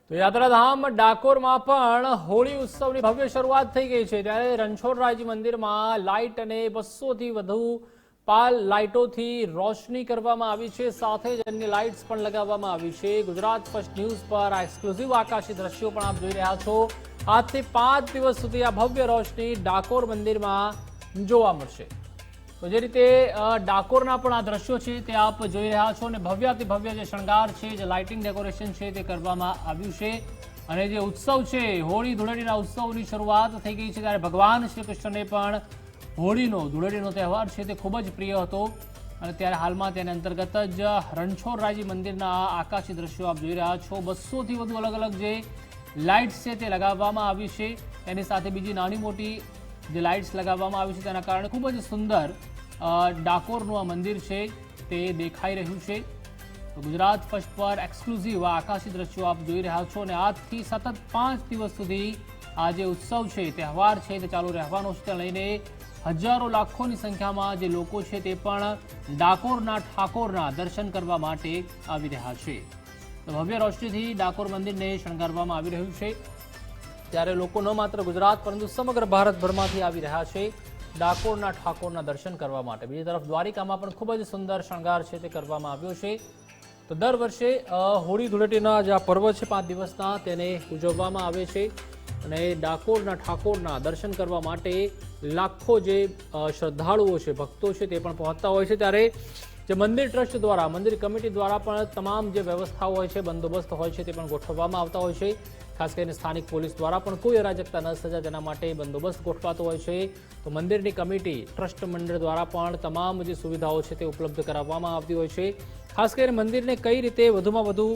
તો યાત્રાધામ ડાકોરમાં પણ હોળી ઉત્સવની ભવ્ય શરૂઆત થઈ ગઈ છે। ત્યારે રણછોડરાયજી મંદિરમાં લાઇટ અને 200 થી વધુ પાલ લાઇટોથી રોશની કરવામાં આવી છે। સાથે જ અન્ય લાઇટ્સ પણ લગાવવામાં આવી છે। ગુજરાત ફર્સ્ટ ન્યૂઝ પર આ એક્સક્લુઝિવ આકાશી દ્રશ્યો પણ આપ જોઈ રહ્યા છો। આજથી 5 દિવસ સુધી આ ભવ્ય રોશની ડાકોર મંદિરમાં જોવા મળશે। તો જે રીતે ડાકોરના પણ આ દ્રશ્યો છે તે આપ જોઈ રહ્યા છો અને ભવ્યાતિ ભવ્ય જે શણગાર છે, જે લાઇટિંગ ડેકોરેશન છે તે કરવામાં આવ્યું છે અને જે ઉત્સવ છે હોળી ધૂળેટીના ઉત્સવની શરૂઆત થઈ ગઈ છે। ત્યારે ભગવાન શ્રી કૃષ્ણને પણ હોળીનો ધૂળેટીનો તહેવાર છે તે ખૂબ જ પ્રિય હતો અને ત્યારે હાલમાં તેના અંતર્ગત જ રણછોડરાયજી મંદિરના આકાશી દ્રશ્યો આપ જોઈ રહ્યા છો। 200 થી વધુ અલગ અલગ જે લાઇટ્સ છે તે લગાવવામાં આવી છે। તેની સાથે બીજી નાની મોટી જે લાઇટ્સ લગાવવામાં આવી છે તેના કારણે ખૂબ જ સુંદર ડાકોરનું આ મંદિર છે તે દેખાઈ રહ્યું છે। તો ગુજરાત ફર્સ્ટ પર એક્સક્લુઝિવ આ આકાશી દ્રશ્યો આપ જોઈ રહ્યા છો અને આજથી સતત 5 દિવસ સુધી આ જે ઉત્સવ છે, તહેવાર છે તે ચાલુ રહેવાનો છે। તે લઈને હજારો લાખોની સંખ્યામાં જે લોકો છે તે પણ ડાકોરના ઠાકોરના દર્શન કરવા માટે આવી રહ્યા છે। તો ભવ્ય રોશનીથી ડાકોર મંદિરને શણગારવામાં આવી રહ્યું છે। ત્યારે લોકો ન માત્ર ગુજરાત પરંતુ સમગ્ર ભારતભરમાંથી આવી રહ્યા છે ડાકોરના ઠાકોરના દર્શન કરવા માટે। બીજી તરફ દ્વારિકામાં પણ ખૂબ જ સુંદર શણગાર છે તે કરવામાં આવ્યો છે। તો દર વર્ષે હોળી ધૂળેટીના જે આ પર્વ છે 5 દિવસના તેને ઉજવવામાં આવે છે અને ડાકોરના ઠાકોરના દર્શન કરવા માટે લાખો જે શ્રદ્ધાળુઓ છે, ભક્તો છે તે પણ પહોંચતા હોય છે। ત્યારે જે મંદિર ટ્રસ્ટ દ્વારા, મંદિર કમિટી દ્વારા પણ તમામ જે વ્યવસ્થાઓ હોય છે, બંદોબસ્ત હોય છે તે પણ ગોઠવવામાં આવતા હોય છે। ખાસ કરીને સ્થાનિક પોલીસ દ્વારા પણ કોઈ અરાજકતા ન સર્જાય તેના માટે બંદોબસ્ત ગોઠવાતો હોય છે। તો મંદિરની કમિટી, ટ્રસ્ટ મંડળ દ્વારા પણ તમામ જે સુવિધાઓ છે તે ઉપલબ્ધ કરાવવામાં આવતી હોય છે। ખાસ કરીને મંદિરને કઈ રીતે વધુમાં વધુ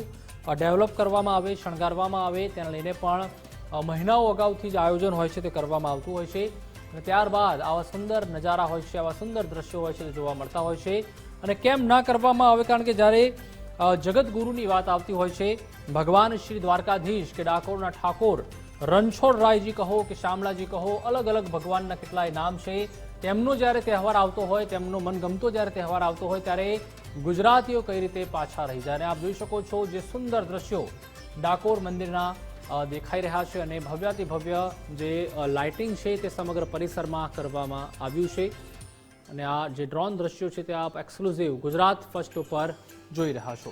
ડેવલપ કરવામાં આવે, શણગારવામાં આવે તેને લઈને પણ મહિનાઓ અગાઉથી જે આયોજન હોય છે તે કરવામાં આવતું હોય છે અને ત્યારબાદ આવા સુંદર નજારા હોય છે, આવા સુંદર દ્રશ્યો હોય છે તે જોવા મળતા હોય છે। અને કેમ ના કરવામાં આવે, કારણ કે જ્યારે જગતગુરુની વાત આવતી હોય છે, ભગવાન શ્રી દ્વારકાધીશ કે ડાકોરના ઠાકોર રણછોડરાયજી કહો કે શામળાજી કહો, અલગ અલગ ભગવાનના કેટલાય નામ છે। તેમનો જ્યારે તહેવાર આવતો હોય, તેમનો મનગમતો જ્યારે તહેવાર આવતો હોય ત્યારે ગુજરાતીઓ કઈ રીતે પાછા રહી જાય। અને આપ જોઈ શકો છો જે સુંદર દ્રશ્યો ડાકોર મંદિરના દેખાઈ રહ્યા છે અને ભવ્યાતિ ભવ્ય જે લાઇટિંગ છે તે સમગ્ર પરિસરમાં કરવામાં આવ્યું છે અને આ જે ડ્રોન દ્રશ્યો છે તે આપ એક્સક્લુઝિવ ગુજરાત ફર્સ્ટ ઉપર જોઈ રહ્યા છો।